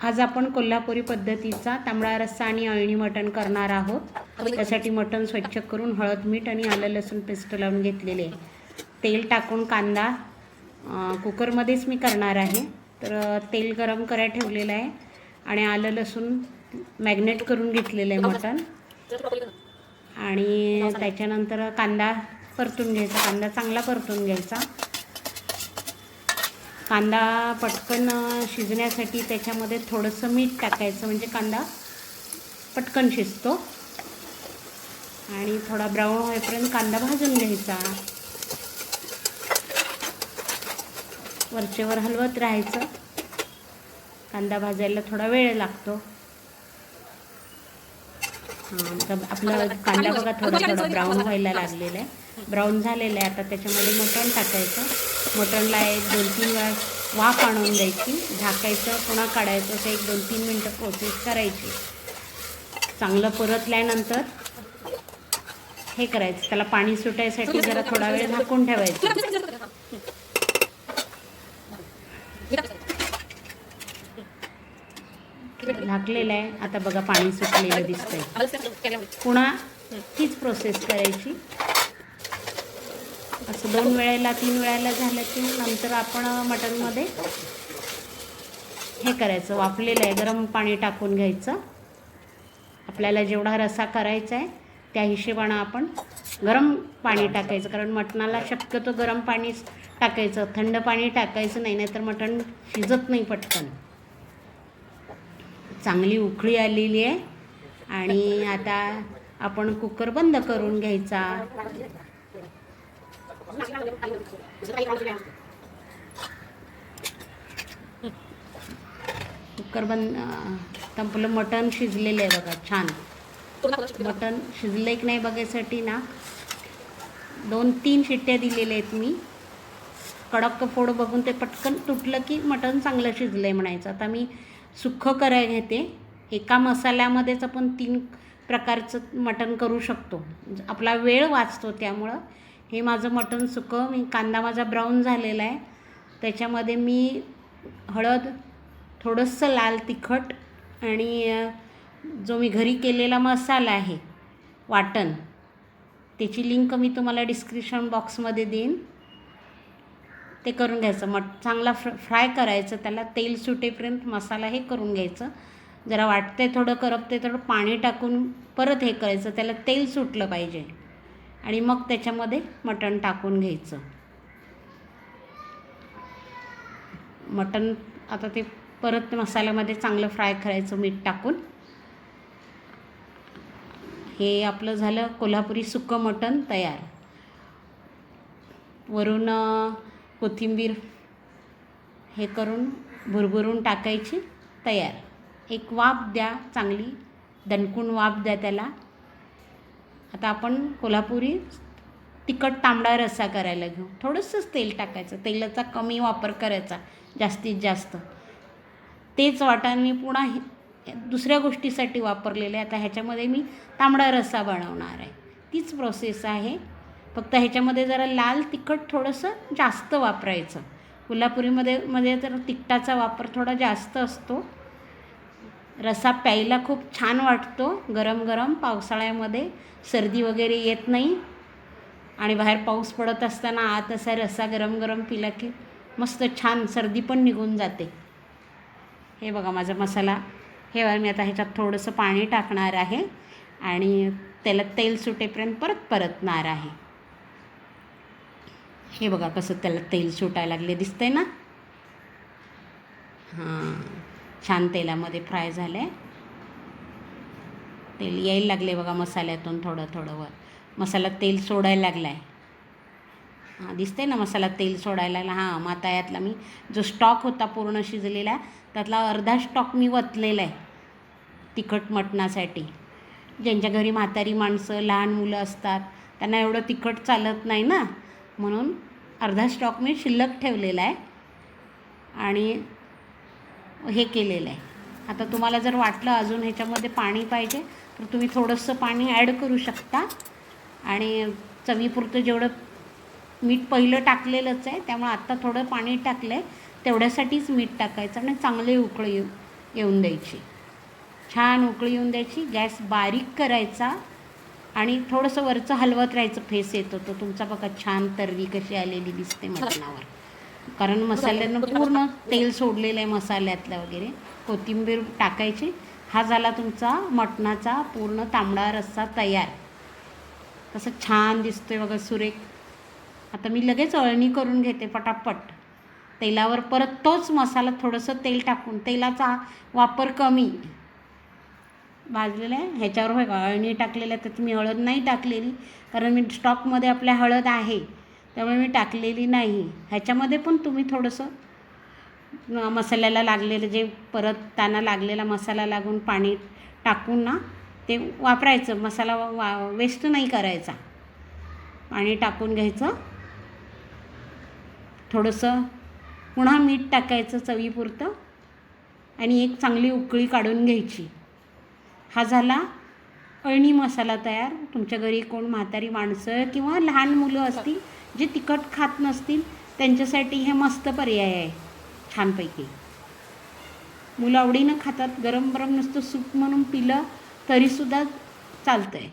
आज आपण कोल्हापुरी पद्धतीचा तांबडा रस्सा आणि अळणी मटण करणार आहोत. त्यासाठी मटण स्वच्छ करून हळद, मीठ आणि आलं लसूण पेस्ट लावून घेतलेले आहे. तेल टाकून कांदा कुकरमध्येच मी करणार आहे. तर तेल गरम करायला ठेवलेलं आहे आणि आलं लसूण मॅग्नेट करून घेतलेलं आहे मटण. आणि त्याच्यानंतर कांदा परतून घ्यायचा. कांदा चांगला परतून घ्यायचा. कांदा पटकन शिजण्यासाठी त्याच्यामध्ये थोडंसं मीठ टाकायचं, म्हणजे कांदा पटकन शिजतो. आणि थोडा ब्राऊन होईपर्यंत कांदा भाजून घ्यायचा. वरचेवर हलवत राहायचं. कांदा भाजायला थोडा वेळ लागतो. तर आपला कांदा बघा थोडा ब्राऊन व्हायला लागलेला आहे. ब्राऊन झालेलं आहे. आता त्याच्यामध्ये मटण टाकायचं. मटणला 1-2-3 वेळा वाफ आणून द्यायची. झाकायचं, पुन्हा काढायचं. असं 1-2-3 मिनटं प्रोसेस करायची. चांगलं परतल्यानंतर हे करायचं, त्याला पाणी सुटायसाठी जरा थोडा वेळ झाकून ठेवायचं. झाकलेलं आहे. आता बघा पाणी सुटलेलं दिसतंय. पुन्हा तीच प्रोसेस करायची. असं 2 वेळेला 3 वेळेला झालं की नंतर आपण मटणमध्ये हे करायचं, वाफलेलं आहे गरम पाणी टाकून घ्यायचं. आपल्याला जेवढा रस्सा करायचा आहे त्या हिशोबानं आपण गरम पाणी टाकायचं, कारण मटणाला शक्यतो गरम पाणीच टाकायचं. थंड पाणी टाकायचं नाही, नाहीतर मटण शिजत नाही पटकन. चांगली उकळी आलेली आहे आणि आता आपण कुकर बंद करून घ्यायचा. कुकर बंद. आपलं मटण शिजलेलं आहे बघा छान. मटण शिजलं की नाही बघायसाठी ना 2-3 शिट्ट्या दिलेल्या आहेत मी. कडक फोड बघून ते पटकन तुटलं की मटण चांगलं शिजलं आहे म्हणायचं. आता मी सुक्कं करायला घेते. एका मसाल्यामध्येच आपण 3 प्रकारचं मटण करू शकतो. आपला वेळ वाचतो. त्यामुळं हे माझं मटण सुकं. मी कांदा माझा ब्राऊन झालेला आहे. त्याच्यामध्ये मी हळद, थोडंसं लाल तिखट आणि जो मी घरी केलेला मसाला आहे वाटण, त्याची लिंक मी तुम्हाला डिस्क्रिप्शन बॉक्समध्ये देईन. ते करून घ्यायचं. चांगला फ्राय करायचं. त्याला तेल सुटेपर्यंत मसाला हे करून घ्यायचं. जरा वाटते थोडं करपते थोडं पाणी टाकून परत हे करायचं. त्याला तेल सुटलं पाहिजे आणि मग त्याच्यामध्ये मटण टाकून घ्यायचं. मटण आता ते परत मसाल्यामध्ये चांगलं फ्राय करायचं मीठ टाकून. हे आपलं झालं कोल्हापुरी सुक्कं मटण तयार. वरून कोथिंबीर हे करून भुरभुरून टाकायची. तयार. एक वाफ द्या, चांगली दणकून वाफ द्या त्याला. आता आपण कोल्हापुरी तिखट तांबडा रस्सा करायला घेऊ. थोडंसंच तेल टाकायचं. तेलाचा कमी वापर करायचा जास्तीत जास्त. तेच वाटण मी पुन्हा दुसऱ्या गोष्टीसाठी वापरलेलं आहे. आता ह्याच्यामध्ये मी तांबडा रस्सा बनवणार आहे. तीच प्रोसेस आहे, फक्त ह्याच्यामध्ये जरा लाल तिखट थोडंसं जास्त वापरायचं. कोल्हापुरीमध्ये तर तिखटाचा वापर थोडा जास्त असतो. रस्सा प्यायला खूप छान वाटतो गरम गरम. पावसाळ्यामध्ये सर्दी वगैरे येत नाही आणि बाहेर पाऊस पडत असताना आत असा रस्सा गरम गरम पिला की मस्त छान सर्दी पण निघून जाते. हे बघा माझा मसाला. हे बघा मी आता ह्याच्यात थोडंसं पाणी टाकणार आहे आणि त्याला तेल सुटेपर्यंत परतणार आहे. हे बघा कसं त्याला तेल सुटायला लागले दिसतंय ना. हां, छान तेलामध्ये फ्राय झालं आहे. तेल यायला लागले बघा मसाल्यातून थोडं थोडं वर. मसाला तेल सोडायला लागला आहे. हां, दिसते ना मसाला तेल सोडायला लागला. हां, मग आता यातला मी जो स्टॉक होता पूर्ण शिजलेला त्यातला अर्धा स्टॉक मी वतलेला आहे तिखट मटणासाठी. ज्यांच्या घरी म्हातारी माणसं, लहान मुलं असतात त्यांना एवढं तिखट चालत नाही ना, म्हणून अर्धा स्टॉक मी शिल्लक ठेवलेला आहे आणि हे केलेलं आहे. आता तुम्हाला जर वाटलं अजून ह्याच्यामध्ये पाणी पाहिजे तर तुम्ही थोडंसं पाणी ॲड करू शकता. आणि चवीपुरतं जेवढं मीठ पहिलं टाकलेलंच आहे त्यामुळे आत्ता थोडं पाणी टाकलं आहे तेवढ्यासाठीच मीठ टाकायचं आणि चांगले उकळी येऊन द्यायची, छान उकळी येऊन द्यायची. गॅस बारीक करायचा आणि थोडंसं वरचं हलवत राहायचं. फेस येतो तो तुमचा बघा, छान तर्री कशी आलेली दिसते मटणावर, कारण मसाल्यानं पूर्ण तेल सोडलेलं आहे मसाल्यातलं वगैरे. कोथिंबीर टाकायची. हा झाला तुमचा मटणाचा पूर्ण तांबडा रस्सा तयार. कसं छान दिसतो आहे बघा, सुरेख. आता मी लगेच अळणी करून घेते पटापट. तेलावर परत तोच मसाला, थोडंसं तेल टाकून, तेलाचा वापर कमी भाजलेला आहे. ह्याच्यावर बघा अळणी टाकलेलं आहे. त्यात मी हळद नाही टाकलेली, कारण मी स्टॉकमध्ये आपल्या हळद आहे, त्यामुळे मी टाकलेली नाही. ह्याच्यामध्ये पण तुम्ही थोडंसं मसाल्याला लागलेलं, जे परत त्यांना लागलेला मसाला लागून पाणी टाकून ना ते वापरायचं. मसाला वेस्ट नाही करायचा. पाणी टाकून घ्यायचं, थोडंसं पुन्हा मीठ टाकायचं चवीपुरतं आणि एक चांगली उकळी काढून घ्यायची. हा झाला अळणी मसाला तयार. तुमच्या घरी कोण म्हातारी माणसं किंवा लहान मुलं असतील जे तिखट खात नसतील, त्यांच्यासाठी हे मस्त पर्याय आहे, छानपैकी. मुलं आवडीनं खातात. गरम गरम नुसतं सूप म्हणून पिलं तरीसुद्धा चालतं आहे.